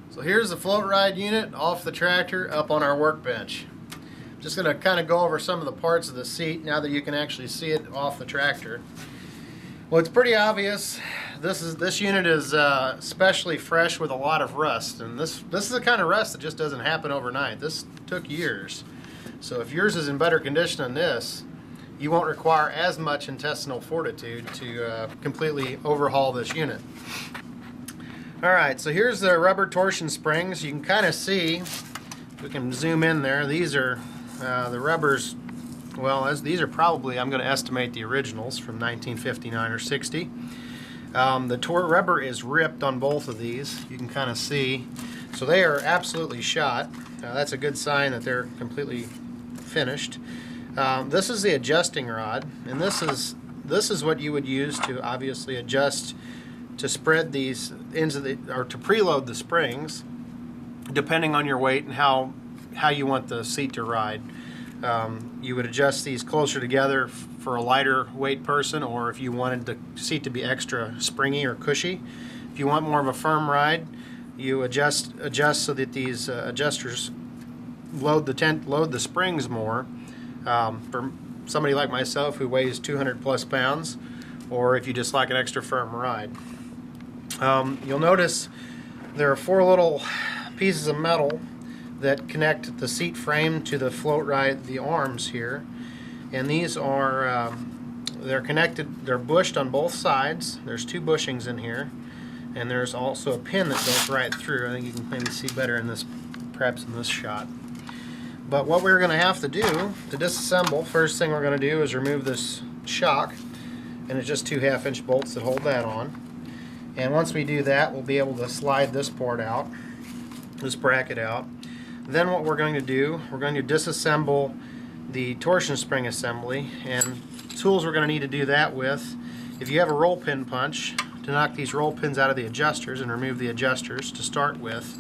So here's the float ride unit off the tractor up on our workbench. Just going to kind of go over some of the parts of the seat now that you can actually see it off the tractor. Well, it's pretty obvious. This unit is especially fresh with a lot of rust, and this is the kind of rust that just doesn't happen overnight. This took years. So if yours is in better condition than this, you won't require as much intestinal fortitude to completely overhaul this unit. Alright, so here's the rubber torsion springs. You can kind of see, we can zoom in there, these are the rubbers. Well, these are probably, I'm going to estimate, the originals from 1959 or 60. The rubber is ripped on both of these, you can kind of see. So they are absolutely shot. That's a good sign that they're completely finished. This is the adjusting rod, and this is what you would use to obviously adjust, to spread these into or to preload the springs, depending on your weight and how you want the seat to ride. You would adjust these closer together for a lighter weight person, or if you wanted the seat to be extra springy or cushy. If you want more of a firm ride, you adjust so that these adjusters load the springs more. For somebody like myself who weighs 200 plus pounds, or if you just like an extra firm ride. You'll notice there are 4 little pieces of metal that connect the seat frame to the float ride, the arms here, and these are they're connected, they're bushed on both sides. There's 2 bushings in here, and there's also a pin that goes right through. I think you can maybe see better in this, perhaps in this shot. But what we're going to have to do to disassemble, first thing we're going to do is remove this shock, and it's just 2 1/2-inch bolts that hold that on. And once we do that, we'll be able to slide this part out, this bracket out. Then what we're going to do, we're going to disassemble the torsion spring assembly, and tools we're going to need to do that with. If you have a roll pin punch, to knock these roll pins out of the adjusters and remove the adjusters to start with.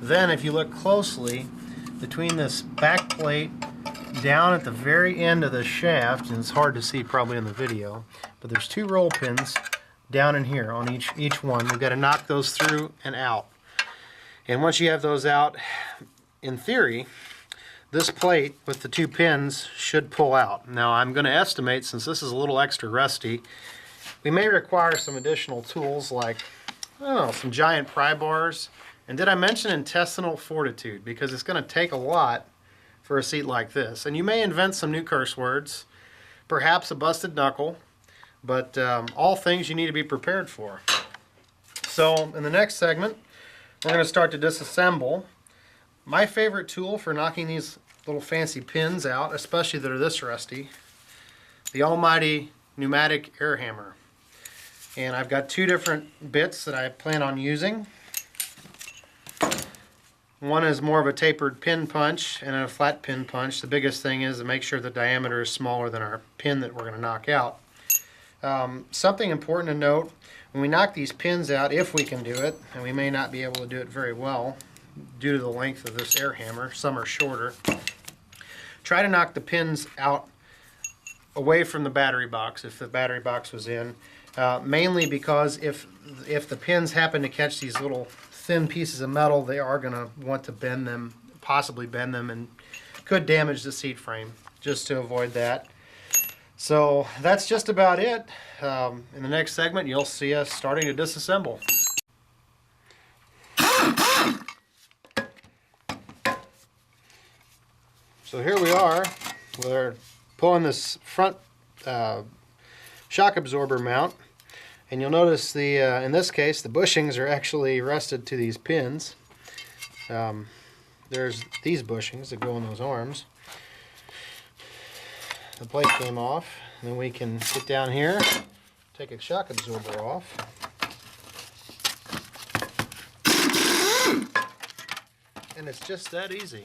Then if you look closely, between this back plate down at the very end of the shaft, and it's hard to see probably in the video, but there's 2 roll pins down in here on each one. We've got to knock those through and out. And once you have those out, in theory, this plate with the 2 pins should pull out. Now I'm going to estimate, since this is a little extra rusty, we may require some additional tools like, I don't know, some giant pry bars. And did I mention intestinal fortitude? Because it's going to take a lot for a seat like this. And you may invent some new curse words, perhaps a busted knuckle, but all things you need to be prepared for. So in the next segment, we're going to start to disassemble. My favorite tool for knocking these little fancy pins out, especially that are this rusty, the almighty pneumatic air hammer. And I've got 2 different bits that I plan on using. One is more of a tapered pin punch and a flat pin punch. The biggest thing is to make sure the diameter is smaller than our pin that we're going to knock out. Something important to note, when we knock these pins out, if we can do it, and we may not be able to do it very well due to the length of this air hammer, some are shorter, try to knock the pins out away from the battery box if the battery box was in, mainly because if the pins happen to catch these little thin pieces of metal, they are going to want to bend them, possibly bend them, and could damage the seat frame. Just to avoid that. So that's just about it. In the next segment, you'll see us starting to disassemble. So here we are. We're pulling this front shock absorber mount, and you'll notice in this case the bushings are actually rusted to these pins. There's these bushings that go in those arms. The plate came off, and then we can get down here, take a shock absorber off, and it's just that easy.